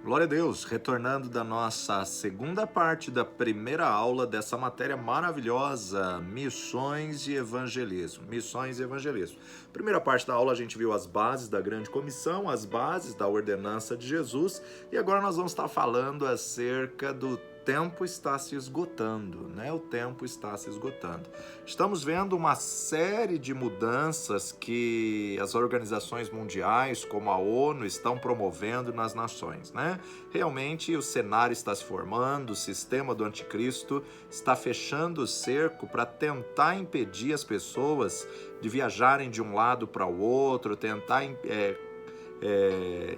Glória a Deus, retornando da nossa segunda parte da primeira aula dessa matéria maravilhosa, Missões e Evangelismo. Missões e Evangelismo. Primeira parte da aula a gente viu as bases da grande comissão, as bases da ordenança de Jesus, e agora nós vamos estar falando acerca do tempo está se esgotando, né? O tempo está se esgotando. Estamos vendo uma série de mudanças que as organizações mundiais, como a ONU, estão promovendo nas nações, né? Realmente o cenário está se formando, o sistema do anticristo está fechando o cerco para tentar impedir as pessoas de viajarem de um lado para o outro, tentar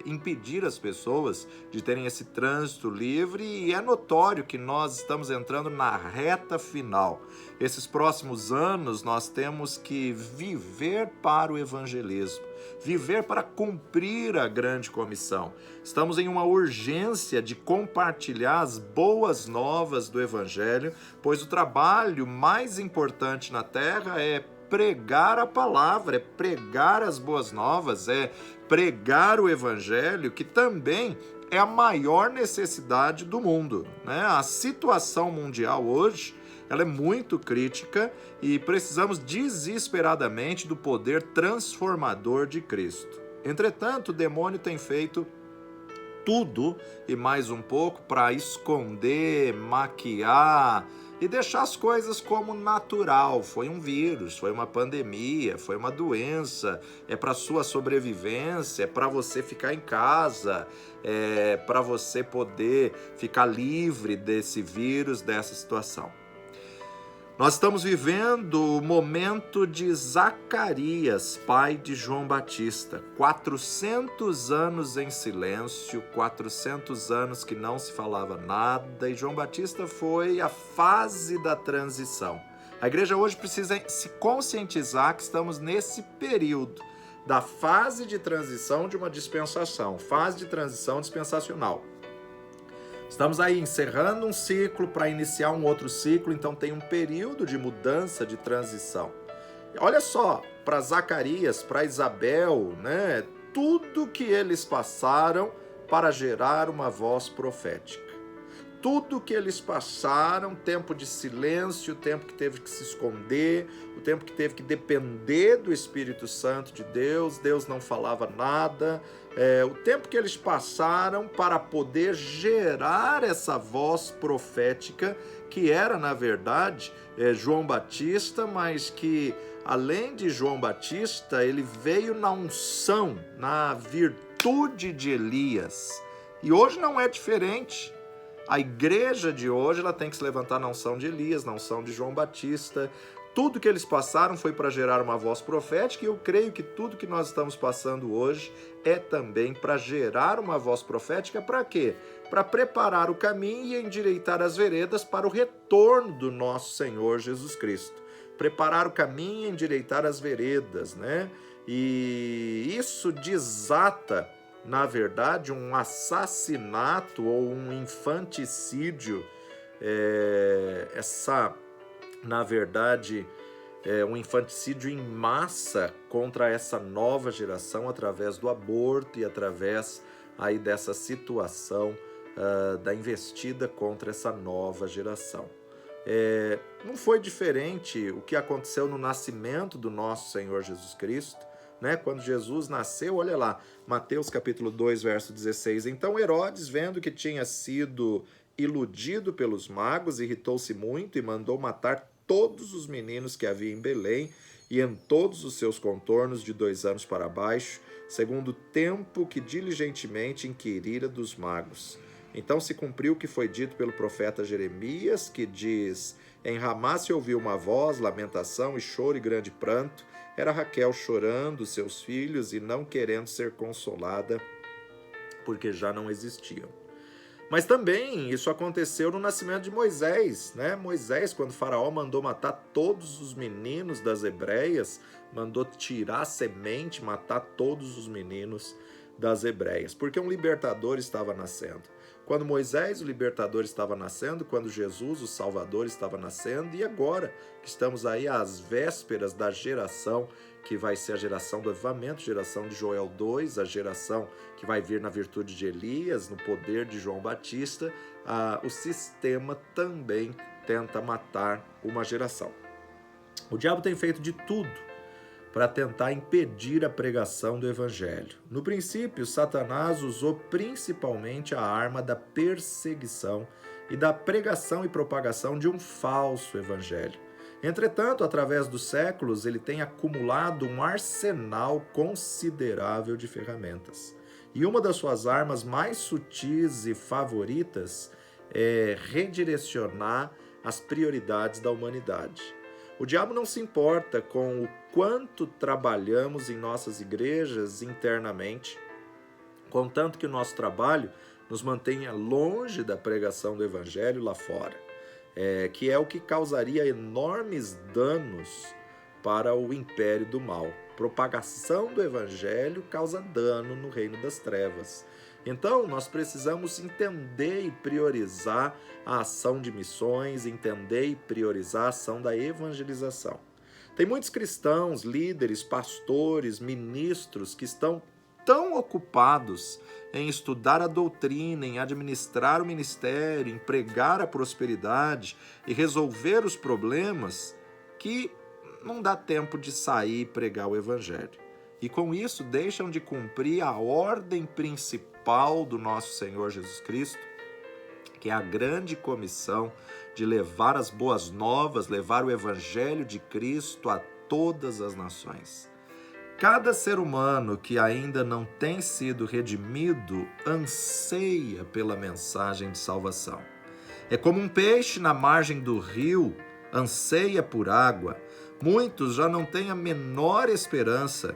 impedir as pessoas de terem esse trânsito livre, e é notório que nós estamos entrando na reta final. Esses próximos anos nós temos que viver para o evangelismo, viver para cumprir a grande comissão. Estamos em uma urgência de compartilhar as boas novas do evangelho, pois o trabalho mais importante na terra é pregar a palavra, é pregar as boas novas, é pregar o evangelho, que também é a maior necessidade do mundo, né? A situação mundial hoje, ela é muito crítica e precisamos desesperadamente do poder transformador de Cristo. Entretanto, o demônio tem feito tudo e mais um pouco para esconder, maquiar e deixar as coisas como natural. Foi um vírus, foi uma pandemia, foi uma doença, é para sua sobrevivência, é para você ficar em casa, é para você poder ficar livre desse vírus, dessa situação. Nós estamos vivendo o momento de Zacarias, pai de João Batista. 400 anos em silêncio, 400 anos que não se falava nada, e João Batista foi a fase da transição. A igreja hoje precisa se conscientizar que estamos nesse período da fase de transição de uma dispensação, fase de transição dispensacional. Estamos aí encerrando um ciclo para iniciar um outro ciclo, então tem um período de mudança, de transição. Olha só, para Zacarias, para Isabel, né? Tudo que eles passaram para gerar uma voz profética. Tudo que eles passaram, tempo de silêncio, o tempo que teve que se esconder, o tempo que teve que depender do Espírito Santo de Deus, Deus não falava nada, o tempo que eles passaram para poder gerar essa voz profética, que era, na verdade, João Batista, mas que, além de João Batista, ele veio na unção, na virtude de Elias. E hoje não é diferente. A igreja de hoje, ela tem que se levantar na unção de Elias, na unção de João Batista. Tudo que eles passaram foi para gerar uma voz profética, e eu creio que tudo que nós estamos passando hoje é também para gerar uma voz profética. Para quê? Para preparar o caminho e endireitar as veredas para o retorno do nosso Senhor Jesus Cristo. Preparar o caminho e endireitar as veredas, né? E isso desata, na verdade, um assassinato ou um infanticídio, na verdade, um infanticídio em massa contra essa nova geração através do aborto e através aí dessa situação da investida contra essa nova geração. Não foi diferente o que aconteceu no nascimento do nosso Senhor Jesus Cristo, né? Quando Jesus nasceu, olha lá, Mateus capítulo 2, verso 16. Então Herodes, vendo que tinha sido iludido pelos magos, irritou-se muito e mandou matar todos os meninos que havia em Belém e em todos os seus contornos de 2 anos para baixo, segundo o tempo que diligentemente inquirira dos magos. Então se cumpriu o que foi dito pelo profeta Jeremias, que diz: em Ramá se ouviu uma voz, lamentação e choro e grande pranto. Era Raquel chorando seus filhos e não querendo ser consolada, porque já não existiam. Mas também isso aconteceu no nascimento de Moisés, né? Moisés, quando Faraó mandou matar todos os meninos das hebreias, mandou tirar a semente, matar todos os meninos das hebreias, porque um libertador estava nascendo. Quando Moisés, o libertador, estava nascendo, quando Jesus, o Salvador, estava nascendo, e agora que estamos aí às vésperas da geração que vai ser a geração do avivamento, geração de Joel 2, a geração que vai vir na virtude de Elias, no poder de João Batista, o sistema também tenta matar uma geração. O diabo tem feito de tudo para tentar impedir a pregação do evangelho. No princípio, Satanás usou principalmente a arma da perseguição e da pregação e propagação de um falso evangelho. Entretanto, através dos séculos, ele tem acumulado um arsenal considerável de ferramentas. E uma das suas armas mais sutis e favoritas é redirecionar as prioridades da humanidade. O diabo não se importa com o quanto trabalhamos em nossas igrejas internamente, contanto que o nosso trabalho nos mantenha longe da pregação do evangelho lá fora, que é o que causaria enormes danos para o império do mal. Propagação do evangelho causa dano no reino das trevas. Então, nós precisamos entender e priorizar a ação de missões, entender e priorizar a ação da evangelização. Tem muitos cristãos, líderes, pastores, ministros que estão tão ocupados em estudar a doutrina, em administrar o ministério, em pregar a prosperidade e resolver os problemas, que não dá tempo de sair e pregar o evangelho. E com isso deixam de cumprir a ordem principal do nosso Senhor Jesus Cristo, que é a grande comissão de levar as boas novas, levar o evangelho de Cristo a todas as nações. Cada ser humano que ainda não tem sido redimido anseia pela mensagem de salvação. É como um peixe na margem do rio, anseia por água. Muitos já não têm a menor esperança,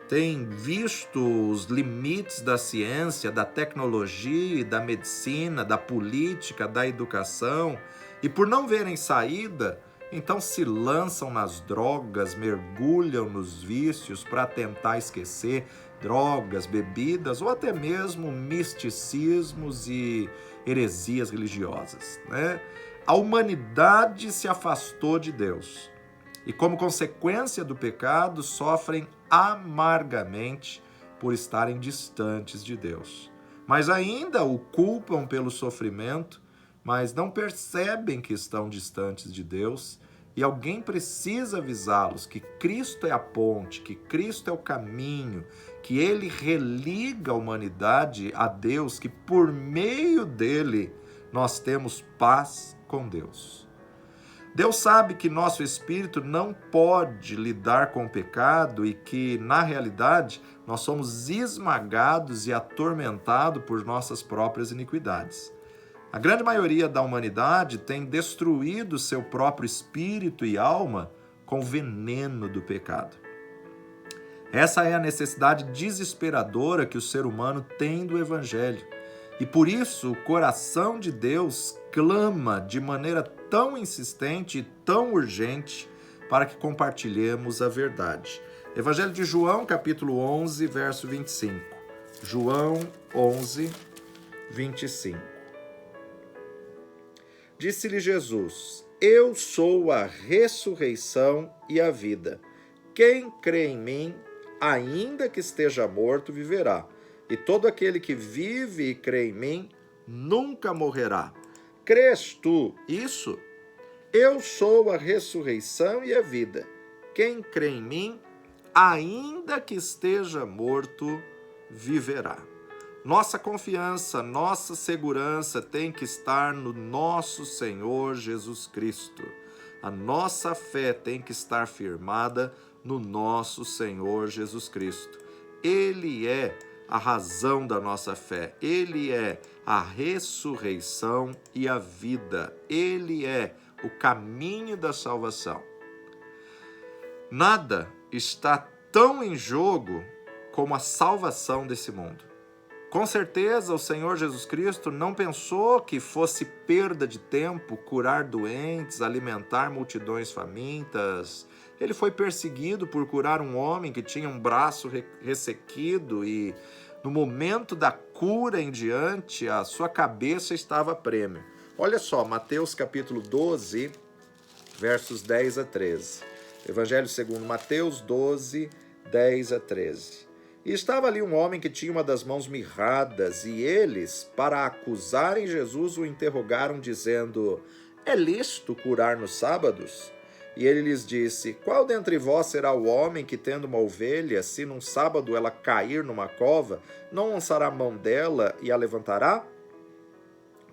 têm visto os limites da ciência, da tecnologia, da medicina, da política, da educação, e por não verem saída, então se lançam nas drogas, mergulham nos vícios para tentar esquecer drogas, bebidas ou até mesmo misticismos e heresias religiosas, né? A humanidade se afastou de Deus e, como consequência do pecado, sofrem amargamente por estarem distantes de Deus. Mas ainda o culpam pelo sofrimento, mas não percebem que estão distantes de Deus, e alguém precisa avisá-los que Cristo é a ponte, que Cristo é o caminho, que Ele religa a humanidade a Deus, que por meio dele nós temos paz com Deus. Deus sabe que nosso espírito não pode lidar com o pecado e que, na realidade, nós somos esmagados e atormentados por nossas próprias iniquidades. A grande maioria da humanidade tem destruído seu próprio espírito e alma com o veneno do pecado. Essa é a necessidade desesperadora que o ser humano tem do Evangelho. E por isso o coração de Deus clama de maneira tão insistente e tão urgente para que compartilhemos a verdade. Evangelho de João, capítulo 11, verso 25. João 11, 25. Disse-lhe Jesus: Eu sou a ressurreição e a vida. Quem crê em mim, ainda que esteja morto, viverá. E todo aquele que vive e crê em mim, nunca morrerá. Crês tu isso? Eu sou a ressurreição e a vida. Quem crê em mim, ainda que esteja morto, viverá. Nossa confiança, nossa segurança tem que estar no nosso Senhor Jesus Cristo. A nossa fé tem que estar firmada no nosso Senhor Jesus Cristo. Ele é a razão da nossa fé. Ele é a ressurreição e a vida. Ele é o caminho da salvação. Nada está tão em jogo como a salvação desse mundo. Com certeza, o Senhor Jesus Cristo não pensou que fosse perda de tempo curar doentes, alimentar multidões famintas. Ele foi perseguido por curar um homem que tinha um braço ressequido e, no momento da cura em diante, a sua cabeça estava a prêmio. Olha só, Mateus capítulo 12, versos 10 a 13. Evangelho segundo Mateus 12, 10 a 13. E estava ali um homem que tinha uma das mãos mirradas, e eles, para acusarem Jesus, o interrogaram, dizendo: é lícito curar nos sábados? E ele lhes disse: qual dentre vós será o homem que, tendo uma ovelha, se num sábado ela cair numa cova, não lançará a mão dela e a levantará?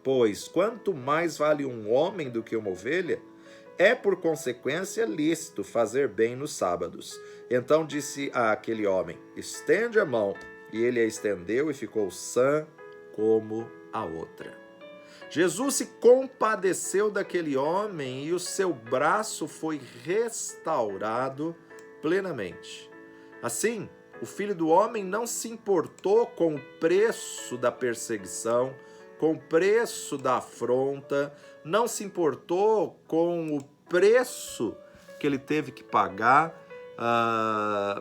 Pois quanto mais vale um homem do que uma ovelha, é por consequência lícito fazer bem nos sábados. Então disse àquele homem: estende a mão. E ele a estendeu e ficou sã como a outra. Jesus se compadeceu daquele homem e o seu braço foi restaurado plenamente. Assim, o Filho do Homem não se importou com o preço da perseguição, com o preço da afronta, não se importou com o preço que ele teve que pagar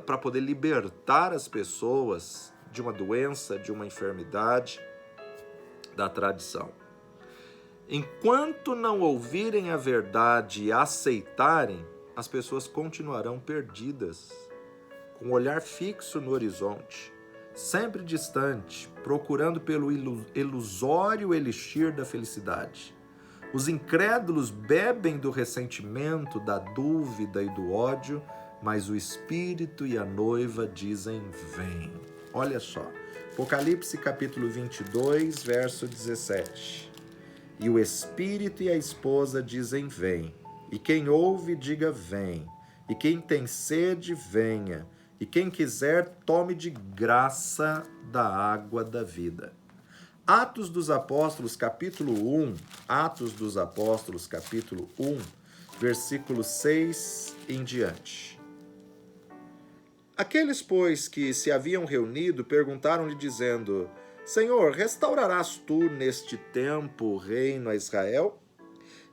para poder libertar as pessoas de uma doença, de uma enfermidade, da tradição. Enquanto não ouvirem a verdade e aceitarem, as pessoas continuarão perdidas, com o olhar fixo no horizonte, sempre distante, procurando pelo ilusório elixir da felicidade. Os incrédulos bebem do ressentimento, da dúvida e do ódio, mas o Espírito e a noiva dizem: vem. Olha só, Apocalipse capítulo 22, verso 17. E o Espírito e a esposa dizem: vem. E quem ouve, diga: vem. E quem tem sede, venha. E quem quiser, tome de graça da água da vida. Atos dos Apóstolos, capítulo 1, Atos dos Apóstolos, capítulo 1, versículo 6 em diante. Aqueles, pois, que se haviam reunido, perguntaram-lhe, dizendo: Senhor, restaurarás tu neste tempo o reino a Israel?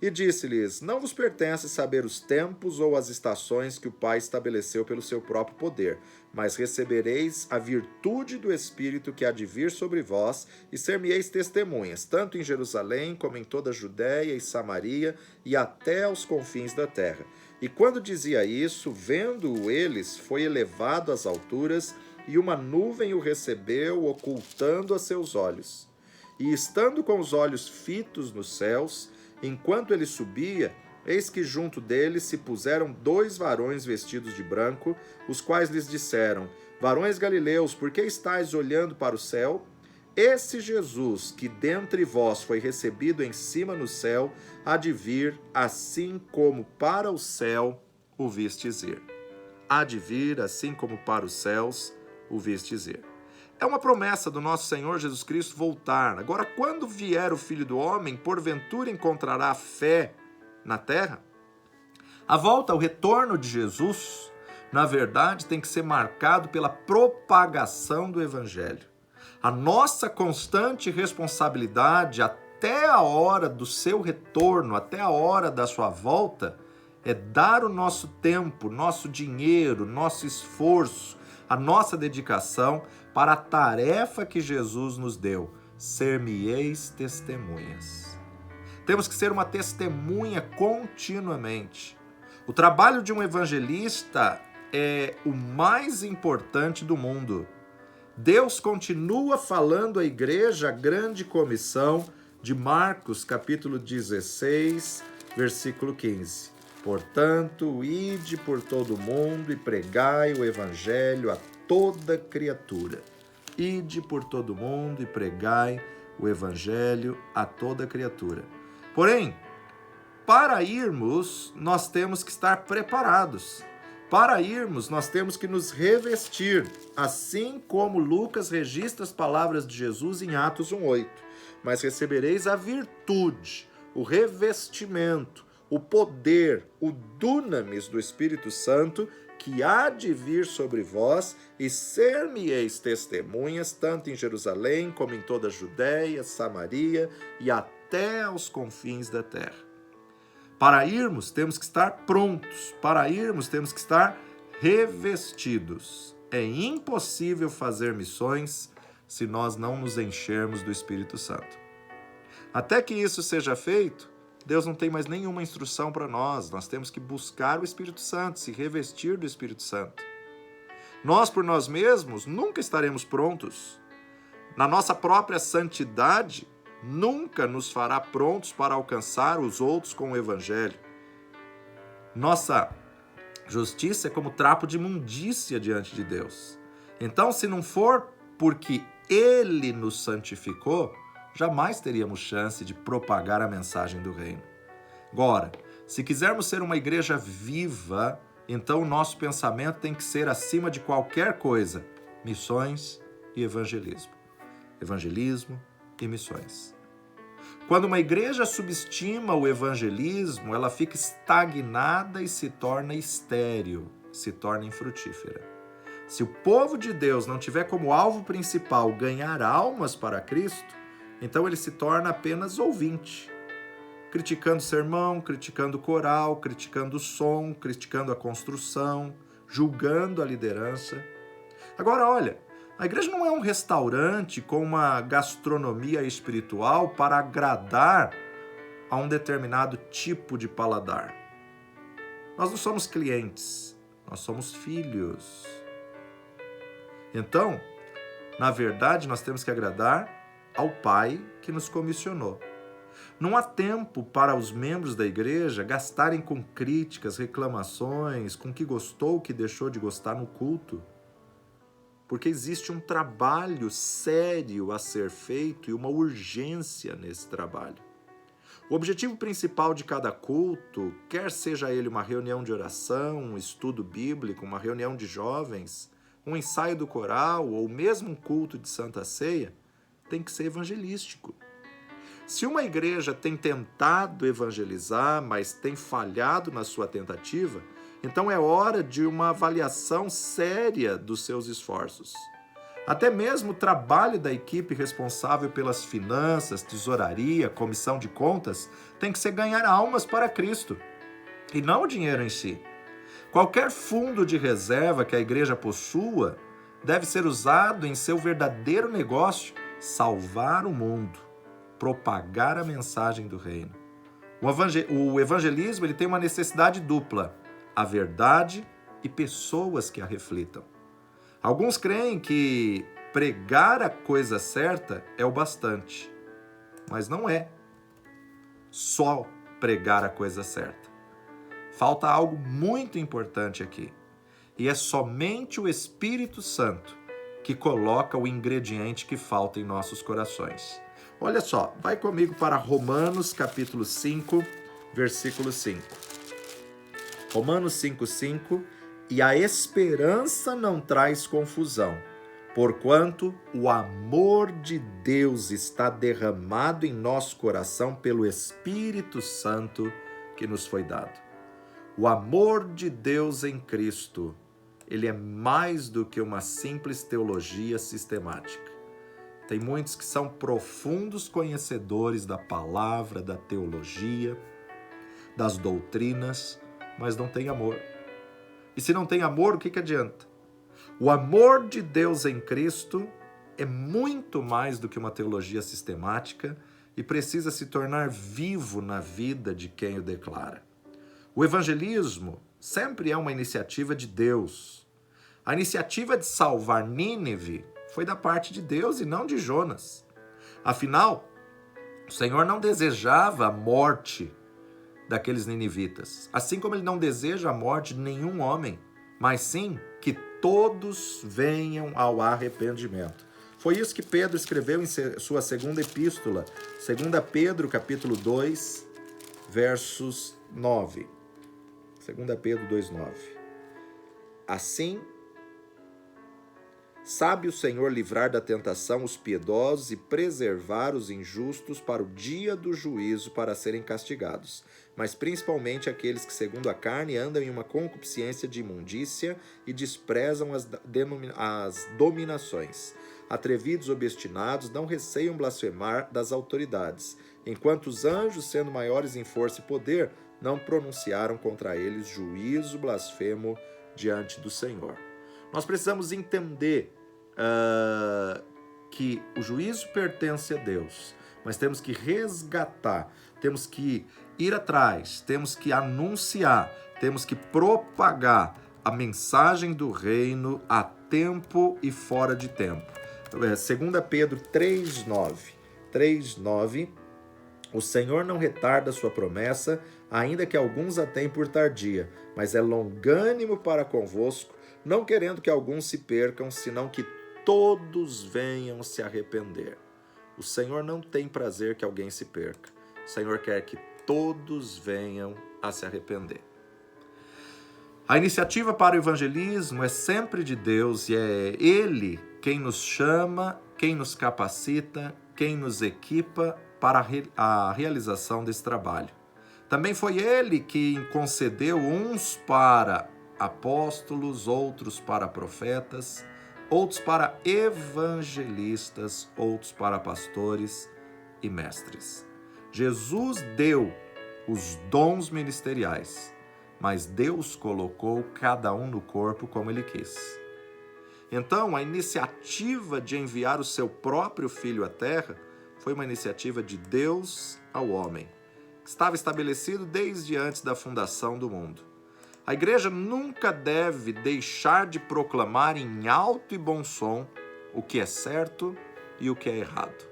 E disse-lhes: não vos pertence saber os tempos ou as estações que o Pai estabeleceu pelo seu próprio poder, mas recebereis a virtude do Espírito que há de vir sobre vós, e ser-me-eis testemunhas, tanto em Jerusalém como em toda a Judéia e Samaria, e até aos confins da terra. E quando dizia isso, vendo-o eles, foi elevado às alturas, e uma nuvem o recebeu, ocultando a seus olhos. E estando com os olhos fitos nos céus, enquanto ele subia, eis que junto dele se puseram 2 varões vestidos de branco, os quais lhes disseram: varões galileus, por que estáis olhando para o céu? Esse Jesus, que dentre vós foi recebido em cima no céu, há de vir, assim como para o céu o vistes ir. Há de vir, assim como para os céus o vistes ir. É uma promessa do nosso Senhor Jesus Cristo voltar. Agora, quando vier o Filho do Homem, porventura encontrará fé na terra? A volta, o retorno de Jesus, na verdade, tem que ser marcado pela propagação do Evangelho. A nossa constante responsabilidade até a hora do seu retorno, até a hora da sua volta, é dar o nosso tempo, nosso dinheiro, nosso esforço, a nossa dedicação para a tarefa que Jesus nos deu: ser-me-eis testemunhas. Temos que ser uma testemunha continuamente. O trabalho de um evangelista é o mais importante do mundo. Deus continua falando à igreja a grande comissão de Marcos, capítulo 16, versículo 15. Portanto, ide por todo o mundo e pregai o evangelho a toda criatura. Ide por todo o mundo e pregai o evangelho a toda criatura. Porém, para irmos, nós temos que estar preparados. Para irmos, nós temos que nos revestir, assim como Lucas registra as palavras de Jesus em Atos 1:8. Mas recebereis a virtude, o revestimento, o poder, o dunamis do Espírito Santo, que há de vir sobre vós, e ser-me-eis testemunhas, tanto em Jerusalém, como em toda a Judéia, Samaria e até aos confins da terra. Para irmos, temos que estar prontos. Para irmos, temos que estar revestidos. É impossível fazer missões se nós não nos enchermos do Espírito Santo. Até que isso seja feito, Deus não tem mais nenhuma instrução para nós. Nós temos que buscar o Espírito Santo, se revestir do Espírito Santo. Nós, por nós mesmos, nunca estaremos prontos. Na nossa própria santidade, nunca nos fará prontos para alcançar os outros com o Evangelho. Nossa justiça é como trapo de imundícia diante de Deus. Então, se não for porque Ele nos santificou, jamais teríamos chance de propagar a mensagem do reino. Agora, se quisermos ser uma igreja viva, então o nosso pensamento tem que ser, acima de qualquer coisa, missões e evangelismo. Evangelismo e missões. Quando uma igreja subestima o evangelismo, ela fica estagnada e se torna estéril, se torna infrutífera. Se o povo de Deus não tiver como alvo principal ganhar almas para Cristo, então ele se torna apenas ouvinte, criticando o sermão, criticando o coral, criticando o som, criticando a construção, julgando a liderança. Agora, olha, a igreja não é um restaurante com uma gastronomia espiritual para agradar a um determinado tipo de paladar. Nós não somos clientes, nós somos filhos. Então, na verdade, nós temos que agradar ao Pai que nos comissionou. Não há tempo para os membros da igreja gastarem com críticas, reclamações, com o que gostou, o que deixou de gostar no culto. Porque existe um trabalho sério a ser feito e uma urgência nesse trabalho. O objetivo principal de cada culto, quer seja ele uma reunião de oração, um estudo bíblico, uma reunião de jovens, um ensaio do coral ou mesmo um culto de Santa Ceia, tem que ser evangelístico. Se uma igreja tem tentado evangelizar, mas tem falhado na sua tentativa, então é hora de uma avaliação séria dos seus esforços. Até mesmo o trabalho da equipe responsável pelas finanças, tesouraria, comissão de contas, tem que ser ganhar almas para Cristo, e não o dinheiro em si. Qualquer fundo de reserva que a igreja possua deve ser usado em seu verdadeiro negócio, salvar o mundo, propagar a mensagem do reino. O evangelismo ele tem uma necessidade dupla: a verdade e pessoas que a reflitam. Alguns creem que pregar a coisa certa é o bastante, mas não é só pregar a coisa certa. Falta algo muito importante aqui, e é somente o Espírito Santo que coloca o ingrediente que falta em nossos corações. Olha só, vai comigo para Romanos capítulo 5, versículo 5. Romanos 5:5, e a esperança não traz confusão, porquanto o amor de Deus está derramado em nosso coração pelo Espírito Santo que nos foi dado. O amor de Deus em Cristo, ele é mais do que uma simples teologia sistemática. Tem muitos que são profundos conhecedores da palavra, da teologia, das doutrinas, mas não tem amor. E se não tem amor, o que adianta? O amor de Deus em Cristo é muito mais do que uma teologia sistemática e precisa se tornar vivo na vida de quem o declara. O evangelismo sempre é uma iniciativa de Deus. A iniciativa de salvar Nínive foi da parte de Deus e não de Jonas. Afinal, o Senhor não desejava a morte daqueles ninivitas, assim como ele não deseja a morte de nenhum homem, mas sim que todos venham ao arrependimento. Foi isso que Pedro escreveu em sua segunda epístola, 2 Pedro capítulo 2, versos 9. 2 Pedro 2,9. Assim, sabe o Senhor livrar da tentação os piedosos e preservar os injustos para o dia do juízo para serem castigados, mas principalmente aqueles que, segundo a carne, andam em uma concupiscência de imundícia e desprezam as dominações. Atrevidos obstinados não receiam blasfemar das autoridades, enquanto os anjos, sendo maiores em força e poder, não pronunciaram contra eles juízo blasfemo diante do Senhor. Nós precisamos entender que o juízo pertence a Deus, mas temos que resgatar, temos que ir atrás, temos que anunciar, temos que propagar a mensagem do reino a tempo e fora de tempo. 2 Pedro 3:9. O Senhor não retarda a sua promessa, ainda que alguns a tenham por tardia, mas é longânimo para convosco, não querendo que alguns se percam, senão que todos venham se arrepender. O Senhor não tem prazer que alguém se perca. O Senhor quer que todos venham a se arrepender. A iniciativa para o evangelismo é sempre de Deus e é Ele quem nos chama, quem nos capacita, quem nos equipa para a realização desse trabalho. Também foi Ele que concedeu uns para apóstolos, outros para profetas, outros para evangelistas, outros para pastores e mestres. Jesus deu os dons ministeriais, mas Deus colocou cada um no corpo como Ele quis. Então, a iniciativa de enviar o seu próprio Filho à Terra foi uma iniciativa de Deus ao homem, que estava estabelecido desde antes da fundação do mundo. A igreja nunca deve deixar de proclamar em alto e bom som o que é certo e o que é errado.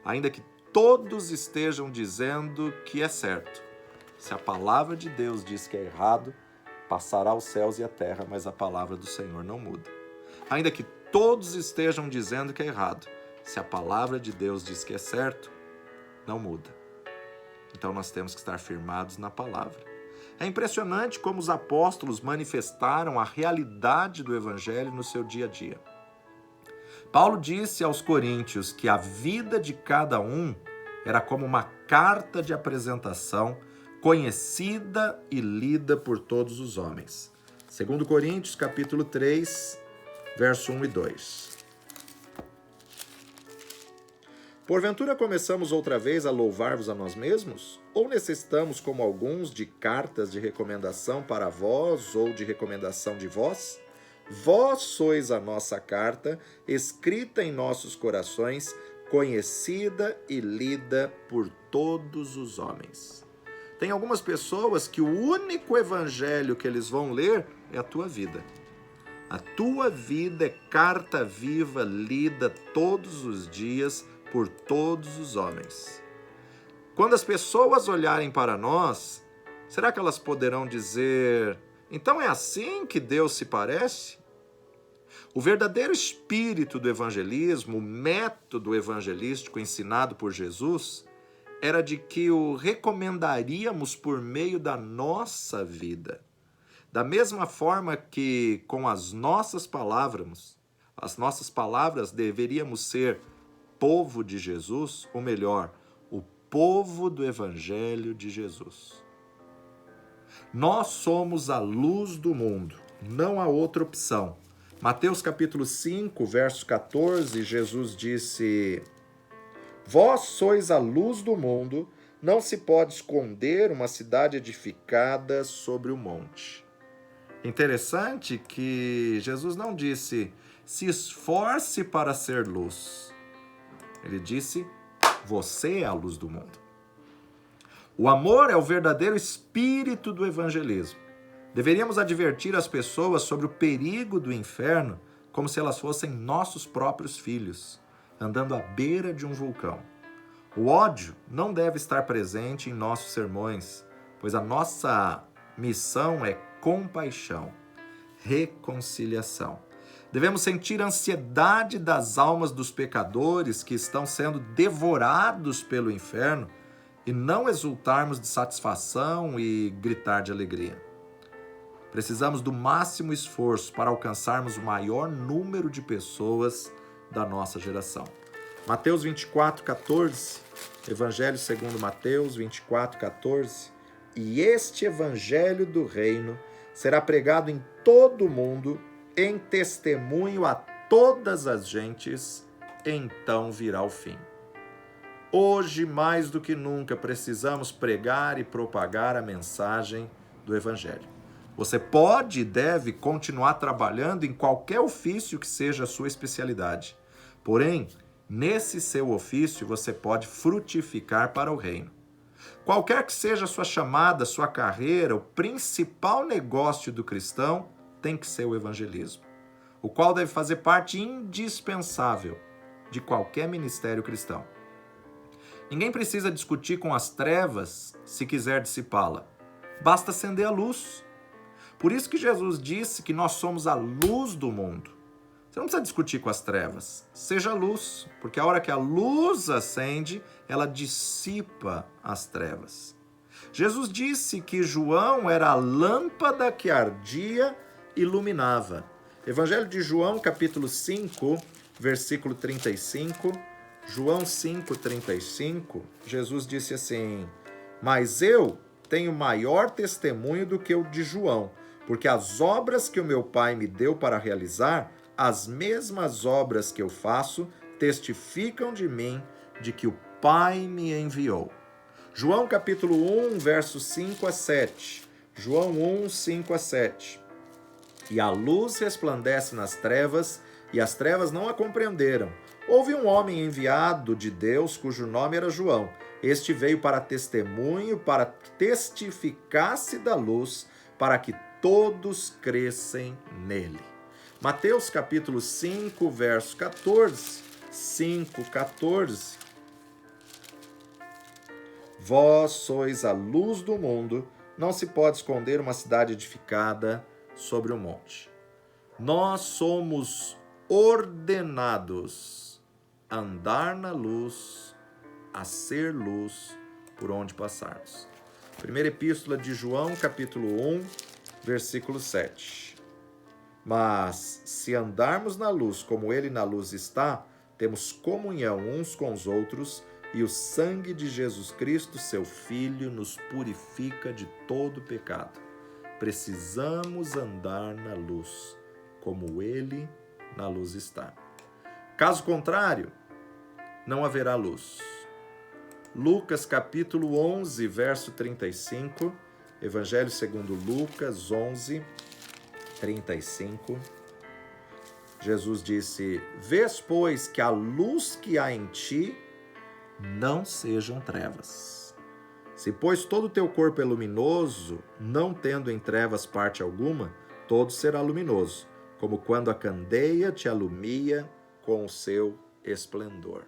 Ainda que todos estejam dizendo que é certo, se a palavra de Deus diz que é errado, passará os céus e a terra, mas a palavra do Senhor não muda. Ainda que todos estejam dizendo que é errado, se a palavra de Deus diz que é certo, não muda. Então nós temos que estar firmados na palavra. É impressionante como os apóstolos manifestaram a realidade do evangelho no seu dia a dia. Paulo disse aos coríntios que a vida de cada um era como uma carta de apresentação conhecida e lida por todos os homens. 2 Coríntios, capítulo 3, verso 1 e 2. Porventura começamos outra vez a louvar-vos a nós mesmos? Ou necessitamos, como alguns, de cartas de recomendação para vós ou de recomendação de vós? Vós sois a nossa carta, escrita em nossos corações, conhecida e lida por todos os homens. Tem algumas pessoas que o único evangelho que eles vão ler é a tua vida. A tua vida é carta viva, lida todos os dias por todos os homens. Quando as pessoas olharem para nós, será que elas poderão dizer: então é assim que Deus se parece? O verdadeiro espírito do evangelismo, o método evangelístico ensinado por Jesus, era de que o recomendaríamos por meio da nossa vida. Da mesma forma que com as nossas palavras deveríamos ser povo de Jesus, ou melhor, o povo do Evangelho de Jesus. Nós somos a luz do mundo, não há outra opção. Mateus capítulo 5, verso 14, Jesus disse: Vós sois a luz do mundo, não se pode esconder uma cidade edificada sobre o monte. Interessante que Jesus não disse: se esforce para ser luz. Ele disse: você é a luz do mundo. O amor é o verdadeiro espírito do evangelismo. Deveríamos advertir as pessoas sobre o perigo do inferno como se elas fossem nossos próprios filhos, andando à beira de um vulcão. O ódio não deve estar presente em nossos sermões, pois a nossa missão é compaixão, reconciliação. Devemos sentir a ansiedade das almas dos pecadores que estão sendo devorados pelo inferno e não exultarmos de satisfação e gritar de alegria. Precisamos do máximo esforço para alcançarmos o maior número de pessoas da nossa geração. Mateus 24:14, Evangelho segundo Mateus 24:14. E este evangelho do reino será pregado em todo o mundo, em testemunho a todas as gentes, então virá o fim. Hoje, mais do que nunca, precisamos pregar e propagar a mensagem do evangelho. Você pode e deve continuar trabalhando em qualquer ofício que seja a sua especialidade. Porém, Nesse seu ofício você pode frutificar para o reino. Qualquer que seja a sua chamada, sua carreira, o principal negócio do cristão tem que ser o evangelismo, o qual deve fazer parte indispensável de qualquer ministério cristão. Ninguém precisa discutir com as trevas se quiser dissipá-la. Basta acender a luz. Por isso que Jesus disse que nós somos a luz do mundo. Você não precisa discutir com as trevas. Seja a luz, porque a hora que a luz acende, ela dissipa as trevas. Jesus disse que João era a lâmpada que ardia e iluminava. Evangelho de João, capítulo 5, versículo 35. João 5, 35, Jesus disse assim: mas eu tenho maior testemunho do que o de João, porque as obras que o meu Pai me deu para realizar, as mesmas obras que eu faço, testificam de mim, de que o Pai me enviou. João capítulo 1, versos 5 a 7. João 1, 5 a 7. E a luz resplandece nas trevas, e as trevas não a compreenderam. Houve um homem enviado de Deus, cujo nome era João. Este veio para testemunho, para que testificasse da luz, para que todos crescem nele. Mateus capítulo 5, verso 14. 5, 14. Vós sois a luz do mundo, não se pode esconder uma cidade edificada sobre um monte. Nós somos ordenados a andar na luz, a ser luz por onde passarmos. Primeira epístola de João, capítulo 1, versículo 7. Mas se andarmos na luz como ele na luz está, temos comunhão uns com os outros, e o sangue de Jesus Cristo, seu Filho, nos purifica de todo pecado. Precisamos andar na luz, como ele na luz está. Caso contrário, não haverá luz. Lucas capítulo 11, verso 35, Evangelho segundo Lucas 11, 35. Jesus disse: vês, pois, que a luz que há em ti não sejam trevas. Se, pois, todo o teu corpo é luminoso, não tendo em trevas parte alguma, todo será luminoso, como quando a candeia te alumia com o seu esplendor.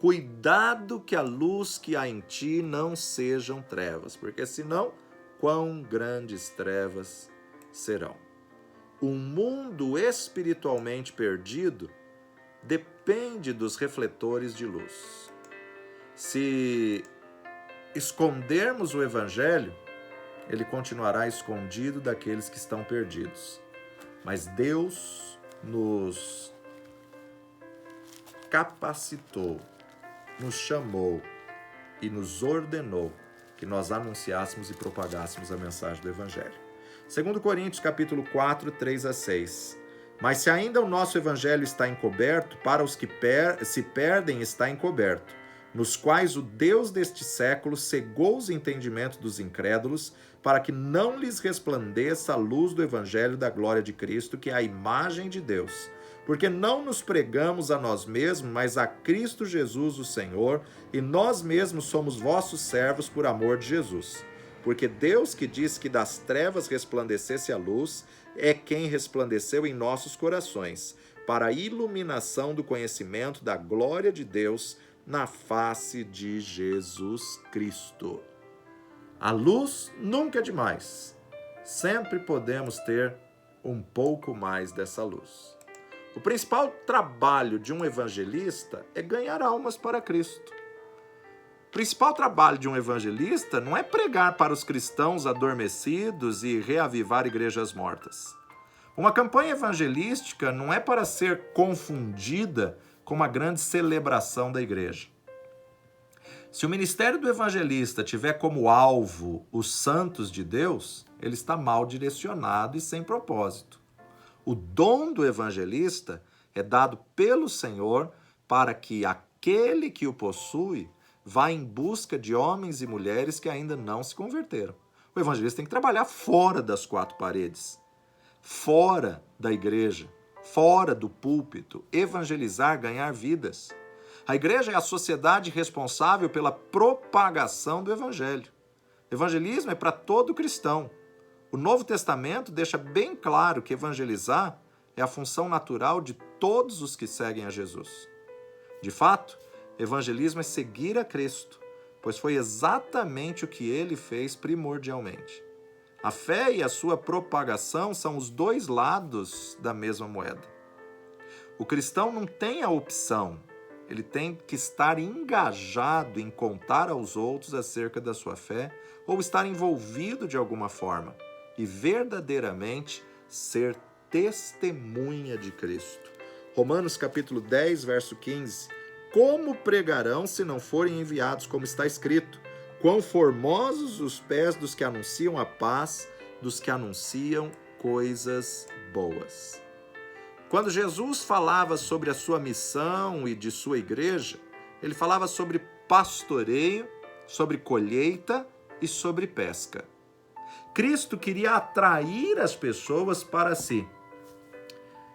Cuidado que a luz que há em ti não sejam trevas, porque senão, quão grandes trevas serão. Um mundo espiritualmente perdido depende dos refletores de luz. Se escondermos o Evangelho, ele continuará escondido daqueles que estão perdidos. Mas Deus nos capacitou, nos chamou e nos ordenou que nós anunciássemos e propagássemos a mensagem do Evangelho. 2 Coríntios capítulo 4, 3 a 6. Mas se ainda o nosso Evangelho está encoberto, para os que se perdem está encoberto, nos quais o Deus deste século cegou os entendimentos dos incrédulos, para que não lhes resplandeça a luz do Evangelho da glória de Cristo, que é a imagem de Deus. Porque não nos pregamos a nós mesmos, mas a Cristo Jesus, o Senhor, e nós mesmos somos vossos servos por amor de Jesus. Porque Deus, que disse que das trevas resplandecesse a luz, é quem resplandeceu em nossos corações, para a iluminação do conhecimento da glória de Deus na face de Jesus Cristo. A luz nunca é demais. Sempre podemos ter um pouco mais dessa luz. O principal trabalho de um evangelista é ganhar almas para Cristo. O principal trabalho de um evangelista não é pregar para os cristãos adormecidos e reavivar igrejas mortas. Uma campanha evangelística não é para ser confundida com uma grande celebração da igreja. Se o ministério do evangelista tiver como alvo os santos de Deus, ele está mal direcionado e sem propósito. O dom do evangelista é dado pelo Senhor para que aquele que o possui vá em busca de homens e mulheres que ainda não se converteram. O evangelista tem que trabalhar fora das quatro paredes, fora da igreja, fora do púlpito, evangelizar, ganhar vidas. A igreja é a sociedade responsável pela propagação do evangelho. Evangelismo é para todo cristão. O Novo Testamento deixa bem claro que evangelizar é a função natural de todos os que seguem a Jesus. De fato, evangelismo é seguir a Cristo, pois foi exatamente o que ele fez primordialmente. A fé e a sua propagação são os dois lados da mesma moeda. O cristão não tem a opção, ele tem que estar engajado em contar aos outros acerca da sua fé ou estar envolvido de alguma forma e verdadeiramente ser testemunha de Cristo. Romanos capítulo 10, verso 15. Como pregarão se não forem enviados, como está escrito? Quão formosos os pés dos que anunciam a paz, dos que anunciam coisas boas. Quando Jesus falava sobre a sua missão e de sua igreja, ele falava sobre pastoreio, sobre colheita e sobre pesca. Cristo queria atrair as pessoas para si.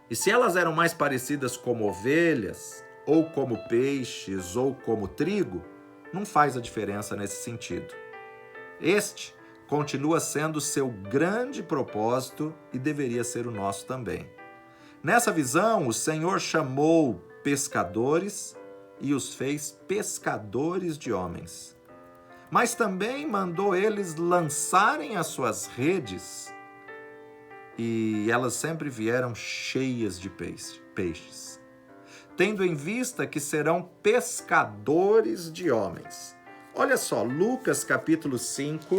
E se elas eram mais parecidas como ovelhas, ou como peixes, ou como trigo, não faz a diferença nesse sentido. Este continua sendo seu grande propósito e deveria ser o nosso também. Nessa visão, o Senhor chamou pescadores e os fez pescadores de homens. Mas também mandou eles lançarem as suas redes e elas sempre vieram cheias de peixes, tendo em vista que serão pescadores de homens. Olha só, Lucas capítulo 5,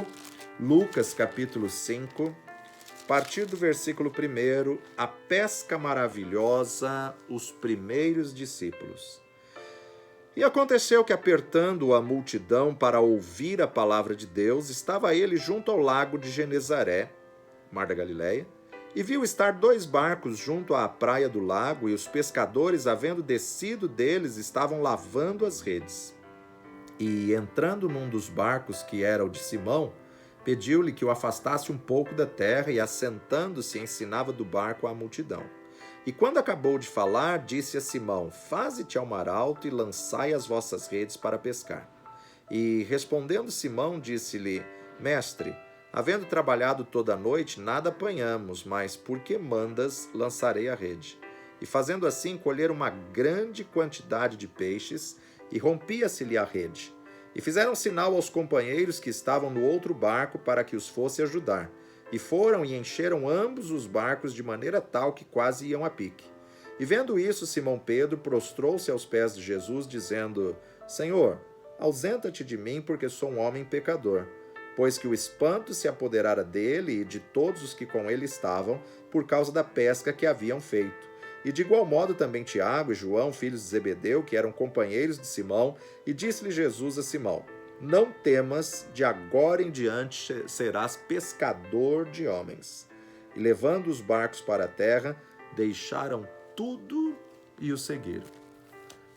a partir do versículo 1, a pesca maravilhosa, os primeiros discípulos. E aconteceu que, apertando a multidão para ouvir a palavra de Deus, estava ele junto ao lago de Genezaré, mar da Galileia, e viu estar 2 barcos junto à praia do lago, e os pescadores, havendo descido deles, estavam lavando as redes. E, entrando num dos barcos, que era o de Simão, pediu-lhe que o afastasse um pouco da terra, e, assentando-se, ensinava do barco à multidão. E quando acabou de falar, disse a Simão: Faze-te ao mar alto e lançai as vossas redes para pescar. E, respondendo Simão, disse-lhe: Mestre, havendo trabalhado toda a noite, nada apanhamos, mas porque mandas, lançarei a rede. E fazendo assim, colheram uma grande quantidade de peixes, e rompia-se-lhe a rede. E fizeram sinal aos companheiros que estavam no outro barco para que os fosse ajudar. E foram e encheram ambos os barcos de maneira tal que quase iam a pique. E vendo isso, Simão Pedro prostrou-se aos pés de Jesus, dizendo: Senhor, ausenta-te de mim, porque sou um homem pecador. Pois que o espanto se apoderara dele e de todos os que com ele estavam, por causa da pesca que haviam feito. E de igual modo também Tiago e João, filhos de Zebedeu, que eram companheiros de Simão, e disse-lhe Jesus a Simão: Não temas, de agora em diante serás pescador de homens. E levando os barcos para a terra, deixaram tudo e o seguiram.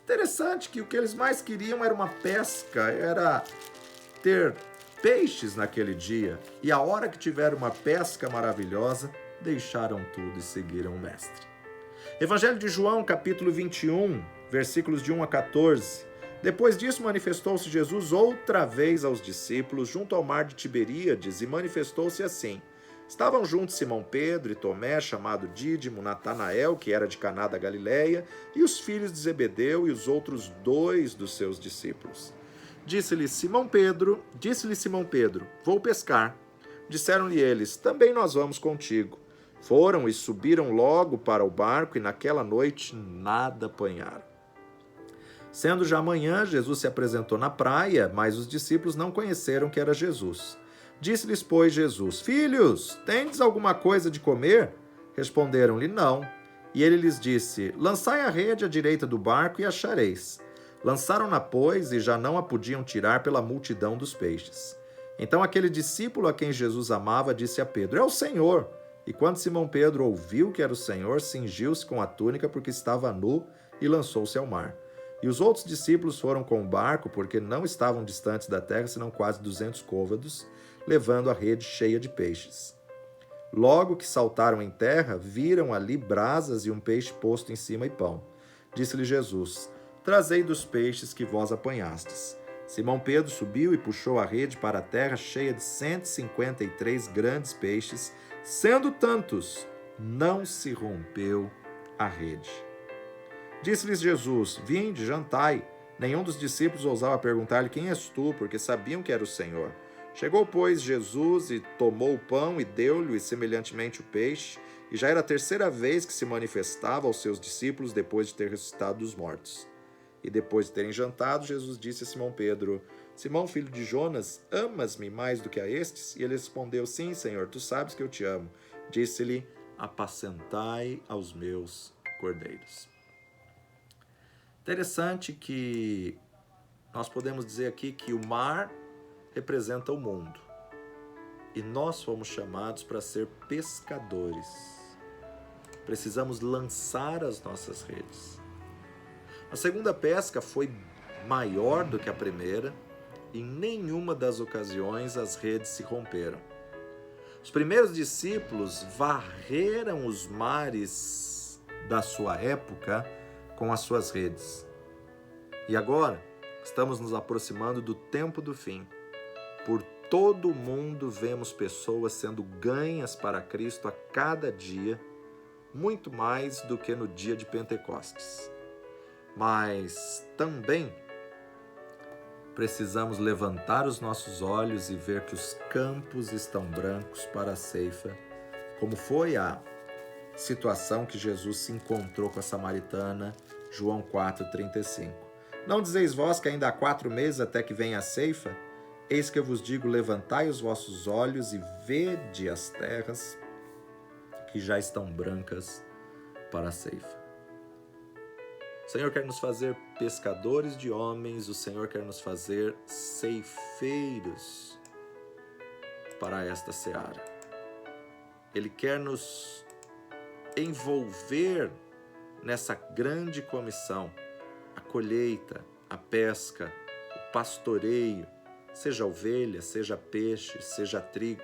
Interessante que o que eles mais queriam era uma pesca, era ter peixes naquele dia. E a hora que tiveram uma pesca maravilhosa, deixaram tudo e seguiram o Mestre. Evangelho de João, capítulo 21, versículos de 1 a 14. Depois disso, manifestou-se Jesus outra vez aos discípulos junto ao mar de Tiberíades e manifestou-se assim. Estavam juntos Simão Pedro e Tomé, chamado Dídimo, Natanael, que era de Caná da Galileia, e os filhos de Zebedeu e os outros 2 dos seus discípulos. Disse-lhe Simão Pedro, vou pescar. Disseram-lhe eles, também nós vamos contigo. Foram e subiram logo para o barco, e naquela noite nada apanharam. Sendo já manhã, Jesus se apresentou na praia, mas os discípulos não conheceram que era Jesus. Disse-lhes, pois, Jesus: Filhos, tendes alguma coisa de comer? Responderam-lhe, não. E ele lhes disse: Lançai a rede à direita do barco e achareis. Lançaram-na, pois, e já não a podiam tirar pela multidão dos peixes. Então aquele discípulo a quem Jesus amava disse a Pedro: É o Senhor. E quando Simão Pedro ouviu que era o Senhor, cingiu-se com a túnica porque estava nu e lançou-se ao mar. E os outros discípulos foram com o barco, porque não estavam distantes da terra, senão quase 200 côvados, levando a rede cheia de peixes. Logo que saltaram em terra, viram ali brasas e um peixe posto em cima e pão. Disse-lhe Jesus: trazei dos peixes que vós apanhastes. Simão Pedro subiu e puxou a rede para a terra, cheia de 153 grandes peixes, sendo tantos, não se rompeu a rede. Disse-lhes Jesus: vinde, jantai. Nenhum dos discípulos ousava perguntar-lhe: quem és tu? Porque sabiam que era o Senhor. Chegou, pois, Jesus e tomou o pão e deu-lhe semelhantemente o peixe, e já era a terceira vez que se manifestava aos seus discípulos depois de ter ressuscitado dos mortos. E depois de terem jantado, Jesus disse a Simão Pedro: Simão, filho de Jonas, amas-me mais do que a estes? E ele respondeu: sim, Senhor, tu sabes que eu te amo. Disse-lhe: apacentai aos meus cordeiros. Interessante que nós podemos dizer aqui que o mar representa o mundo. E nós fomos chamados para ser pescadores. Precisamos lançar as nossas redes. A segunda pesca foi maior do que a primeira e em nenhuma das ocasiões as redes se romperam. Os primeiros discípulos varreram os mares da sua época com as suas redes. E agora estamos nos aproximando do tempo do fim. Por todo o mundo vemos pessoas sendo ganhas para Cristo a cada dia, muito mais do que no dia de Pentecostes. Mas também precisamos levantar os nossos olhos e ver que os campos estão brancos para a ceifa, como foi a situação que Jesus se encontrou com a samaritana, João 4,35. Não dizeis vós que ainda há 4 meses até que venha a ceifa? Eis que eu vos digo, levantai os vossos olhos e vede as terras que já estão brancas para a ceifa. O Senhor quer nos fazer pescadores de homens, o Senhor quer nos fazer ceifeiros para esta seara. Ele quer nos envolver nessa grande comissão, a colheita, a pesca, o pastoreio, seja ovelha, seja peixe, seja trigo.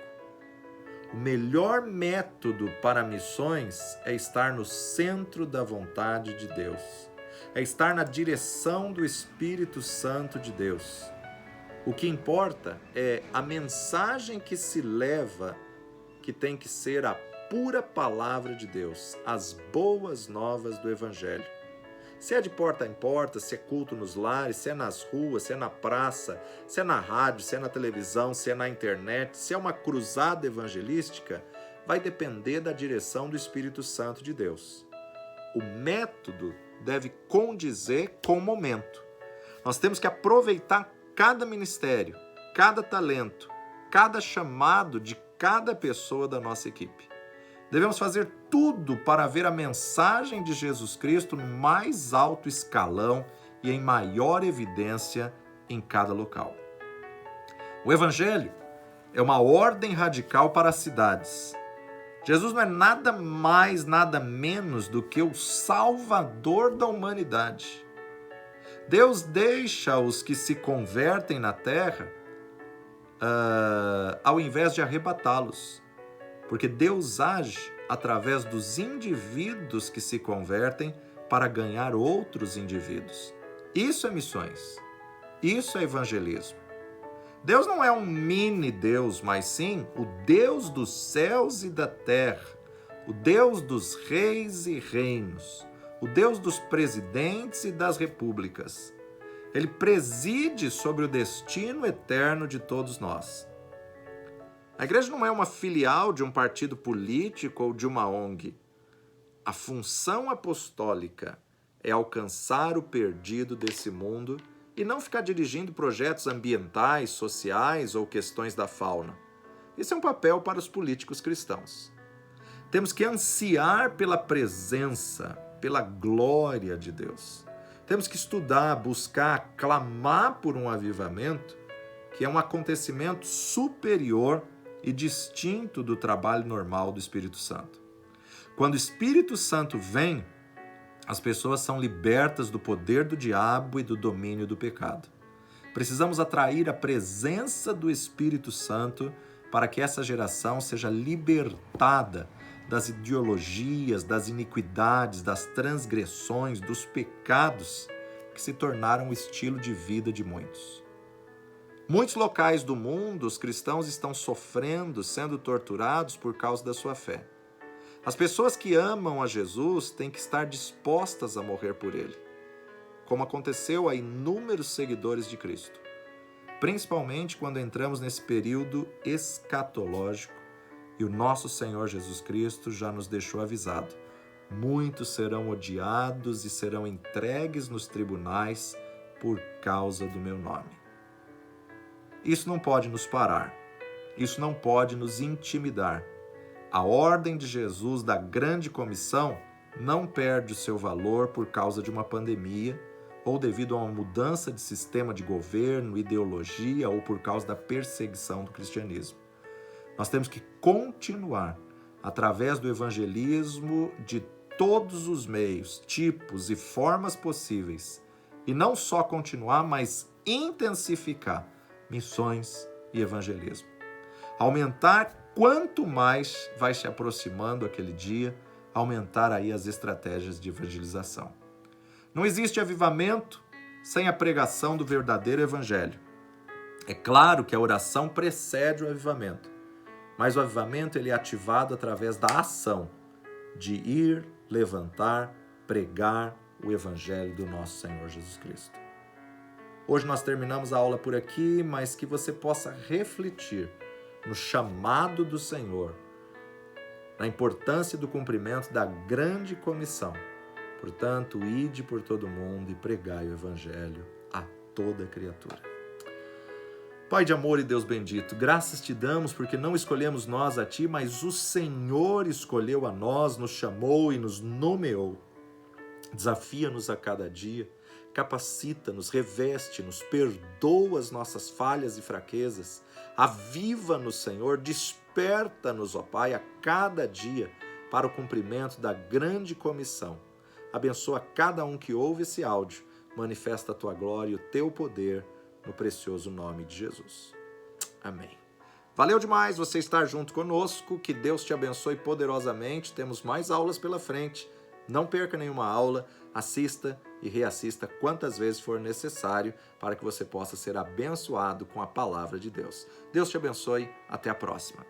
O melhor método para missões é estar no centro da vontade de Deus. É estar na direção do Espírito Santo de Deus. O que importa é a mensagem que se leva, que tem que ser a pura palavra de Deus, as boas novas do Evangelho. Se é de porta em porta, se é culto nos lares, se é nas ruas, se é na praça, se é na rádio, se é na televisão, se é na internet, se é uma cruzada evangelística, vai depender da direção do Espírito Santo de Deus. O método deve condizer com o momento. Nós temos que aproveitar cada ministério, cada talento, cada chamado de cada pessoa da nossa equipe. Devemos fazer tudo para ver a mensagem de Jesus Cristo no mais alto escalão e em maior evidência em cada local. O Evangelho é uma ordem radical para as cidades. Jesus não é nada mais, nada menos do que o Salvador da humanidade. Deus deixa os que se convertem na terra ao invés de arrebatá-los. Porque Deus age através dos indivíduos que se convertem para ganhar outros indivíduos. Isso é missões. Isso é evangelismo. Deus não é um mini Deus, mas sim o Deus dos céus e da terra, o Deus dos reis e reinos, o Deus dos presidentes e das repúblicas. Ele preside sobre o destino eterno de todos nós. A igreja não é uma filial de um partido político ou de uma ONG. A função apostólica é alcançar o perdido desse mundo e não ficar dirigindo projetos ambientais, sociais ou questões da fauna. Esse é um papel para os políticos cristãos. Temos que ansiar pela presença, pela glória de Deus. Temos que estudar, buscar, clamar por um avivamento, que é um acontecimento superior e distinto do trabalho normal do Espírito Santo. Quando o Espírito Santo vem, as pessoas são libertas do poder do diabo e do domínio do pecado. Precisamos atrair a presença do Espírito Santo para que essa geração seja libertada das ideologias, das iniquidades, das transgressões, dos pecados que que se tornaram o estilo de vida de muitos. Muitos locais do mundo, os cristãos estão sofrendo, sendo torturados por causa da sua fé. As pessoas que amam a Jesus têm que estar dispostas a morrer por ele, como aconteceu a inúmeros seguidores de Cristo, principalmente quando entramos nesse período escatológico e o nosso Senhor Jesus Cristo já nos deixou avisado. Muitos serão odiados e serão entregues nos tribunais por causa do meu nome. Isso não pode nos parar, isso não pode nos intimidar. A ordem de Jesus da grande comissão não perde o seu valor por causa de uma pandemia ou devido a uma mudança de sistema de governo, ideologia ou por causa da perseguição do cristianismo. Nós temos que continuar, através do evangelismo, de todos os meios, tipos e formas possíveis, e não só continuar, mas intensificar missões e evangelismo. Aumentar quanto mais vai se aproximando aquele dia, aumentar aí as estratégias de evangelização. Não existe avivamento sem a pregação do verdadeiro evangelho. É claro que a oração precede o avivamento, mas o avivamento ele é ativado através da ação de ir, levantar, pregar o evangelho do nosso Senhor Jesus Cristo. Hoje nós terminamos a aula por aqui, mas que você possa refletir no chamado do Senhor, na importância do cumprimento da grande comissão. Portanto, ide por todo mundo e pregai o evangelho a toda criatura. Pai de amor e Deus bendito, graças te damos porque não escolhemos nós a ti, mas o Senhor escolheu a nós, nos chamou e nos nomeou. Desafia-nos a cada dia, capacita-nos, reveste-nos, perdoa as nossas falhas e fraquezas, aviva-nos, Senhor, desperta-nos, ó Pai, a cada dia para o cumprimento da grande comissão. Abençoa cada um que ouve esse áudio, manifesta a tua glória e o teu poder no precioso nome de Jesus. Amém. Valeu demais você estar junto conosco, que Deus te abençoe poderosamente, temos mais aulas pela frente. Não perca nenhuma aula, assista e reassista quantas vezes for necessário para que você possa ser abençoado com a palavra de Deus. Deus te abençoe, até a próxima.